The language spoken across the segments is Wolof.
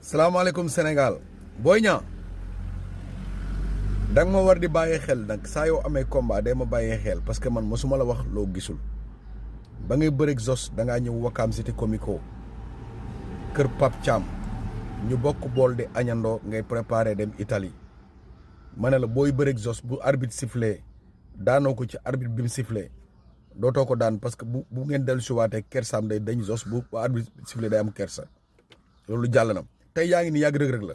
salaamaaleykum Sénégal Boy Niang danga ma war di bàyyi xel nag saa yoo amee combat day ma bàyyee xel parce que man mosuma la wax loo gisul ba ngay bëreeg Zos dangaa ñëw Wakam City Comico kër Pape Thiam ñu bokk bool di añandoo ngay préparé dem Italie ma ne la booy bëreeg Zos bu arbitre sifflé daanoo ko ci arbitre bi mu sifflé dootoo ko daan parce que bu ngeen dellu si waatee kersaam day dañ Zos bu arbitre sifflé day am kersa loolu jàll na tey yaa ngi ni yàgg rëg-rëg la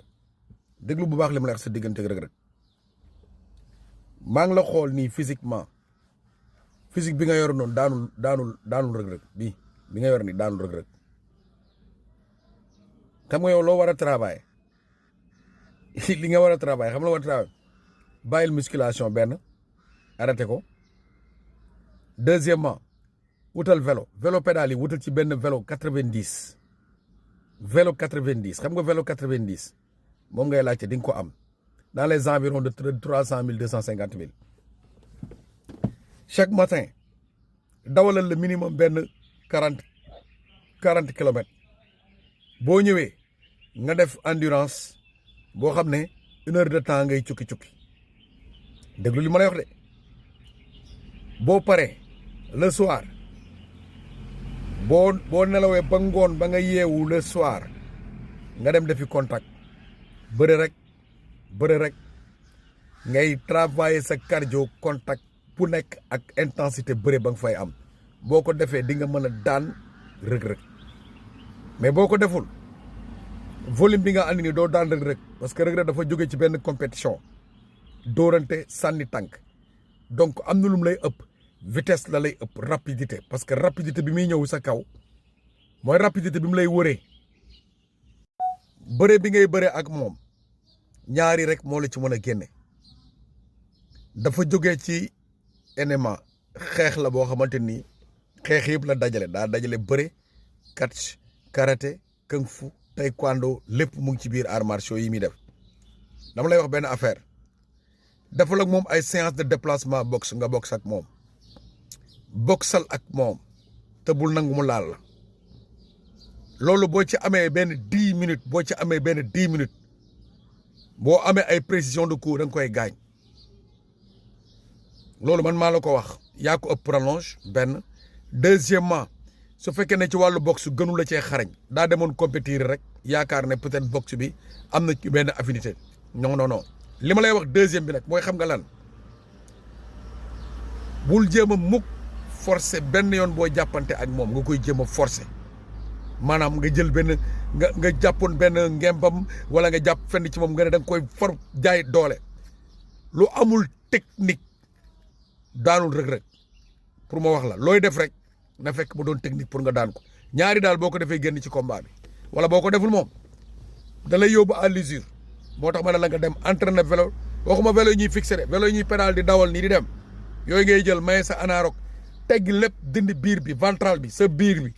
déglu bu baax li ma la wax sa diggante rëg-rëg maa ngi la xool nii physiquement physique bi nga yor noonu daanul rëg-rëg bi nga yor nii daanul rëg-rëg xam nga yow loo war a travailler li nga war a travailler xam nga loo war a travailler bàyyil musculation benn arrêté ko deuxièmement wutal vélo pédale yi wutal ci benn vélo 90 vélo 90 xam nga vélo 90 moom ngay laajte di nga ko am dans les environs de 300 000 250 000 chaque matin dawalal le minimum benn 40 kilomètres boo ñëwee nga def endurance boo xam ne 1 heure de temps ngay cukki déglu li ma lay wax de boo paree le soir boo nelawee ba ngoon ba nga yeewu le soir nga dem defi contact bëre rek ngay travailler sa cardio contact bu nekk ak intensité bëre ba nga fay am boo ko defee di nga mën a daan rëg-rëg mais boo ko deful volume bi nga andi ni doo daan rëg-rëg parce que rëg-rëg dafa jóge ci benn compétition dóorante sànni tànk donc am na lu mu lay ëpp vitesse la lay ëpp rapidité parce que rapidité bi muy ñëw sa kaw mooy rapidité bi mu lay wëree bëre bi ngay bëre ak moom ñaari rek moo la ci mën a génne dafa jógee ci MMA xeex la boo xamante ni xeex yëpp la daa dajale bëre catch karaté kung fu taekwondo lépp mu ngi ci biir arts martiaux yi muy def dama lay wax benn affaire defal ak moom ay séance de déplacement boxe nga boxe ak moom boxal ak moom te bul nangu mu laal la loolu boo ci amee benn 10 minutes boo amee ay précision de coup da nga koy gaañ loolu man maa la ko wax yaa ko ëpp prolonge benn deuxièmement su fekkee ne ci wàllu boxe gënu la cee xarañ daa demoon compétir rek yaakaar ne peut-être boxe bi am na ci benn affinité non li ma lay wax deuxième bi nag mooy xam nga lan bul jéem a mukk forcer benn yoon boo jàppante ak moom nga koy jéem a forcer maanaam nga jël benn nga jàppoon benn ngembam wala nga jàpp fenn ci moom nga ne da nga koy for jaay doole lu amul technique daanul rëg-rëg pour ma wax la looy def rek na fekk mu doon technique pour nga daan ko ñaari daal boo ko defee génn ci combat bi wala boo ko deful moom da lay yóbbu à l'usure moo tax ma ne la nga dem entraîner vélo waxuma vélo yi ñuy fixé de vélo yi ñuy pédale di dawal nii di dem yooyu ngay jël maye sa anaarok teggi lépp dindi biir bi ventral bi sa biir bi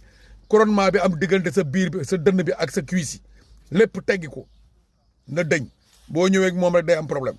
couronnement bi am diggante sa biir bi sa dënn bi ak sa cuisse yi lépp teggi ko na dëñ boo ñëwee ak moom rek day am problème